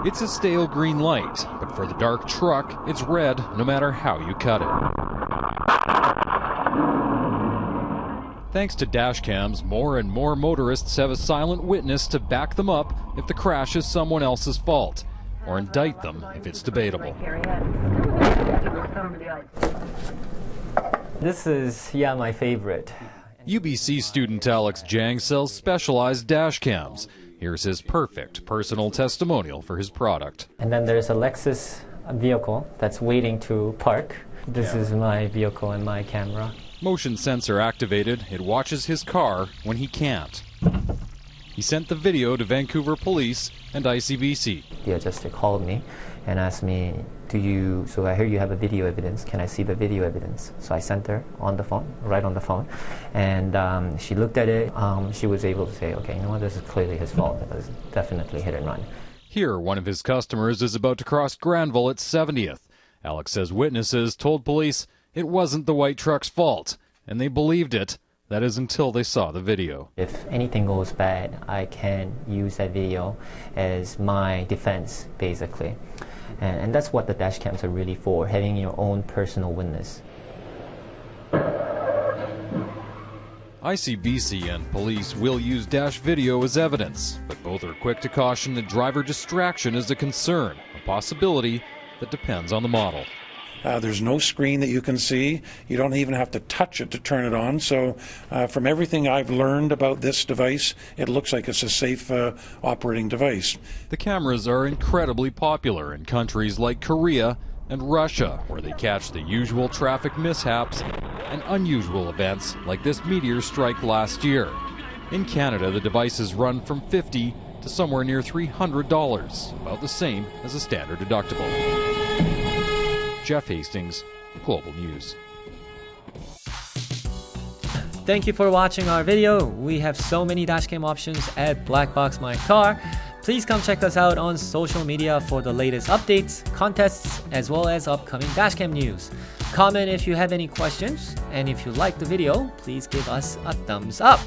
It's a stale green light, but for the dark truck, it's red no matter how you cut it. Thanks to dash cams, more and more motorists have a silent witness to back them up if the crash is someone else's fault, or indict them if it's debatable. This is, my favorite. UBC student Alex Jang sells specialized dash cams. Here's his perfect personal testimonial for his product. And then there's a Lexus vehicle that's waiting to park. This is my vehicle and my camera. Motion sensor activated, it watches his car when he can't. He sent the video to Vancouver police and ICBC. The adjuster called me and asked me, so I hear you have a video evidence, can I see the video evidence? So I sent her on the phone, right on the phone, and she looked at it. She was able to say, okay, you know what, this is clearly his fault. It was definitely hit and run. Here, one of his customers is about to cross Granville at 70th. Alex says witnesses told police it wasn't the white truck's fault, and they believed it. That is until they saw the video. If anything goes bad, I can use that video as my defense, basically. And that's what the dash cams are really for, having your own personal witness. ICBC and police will use dash video as evidence, but both are quick to caution that driver distraction is a concern, a possibility that depends on the model. There's no screen that you can see. You don't even have to touch it to turn it on. So from everything I've learned about this device, it looks like it's a safe operating device. The cameras are incredibly popular in countries like Korea and Russia, where they catch the usual traffic mishaps and unusual events like this meteor strike last year. In Canada, the devices run from $50 to somewhere near $300, about the same as a standard deductible. Jeff Hastings, Global News. Thank you for watching our video. We have so many dashcam options at BlackboxMyCar. Please come check us out on social media for the latest updates, contests, as well as upcoming dashcam news. Comment if you have any questions, and if you like the video, please give us a thumbs up.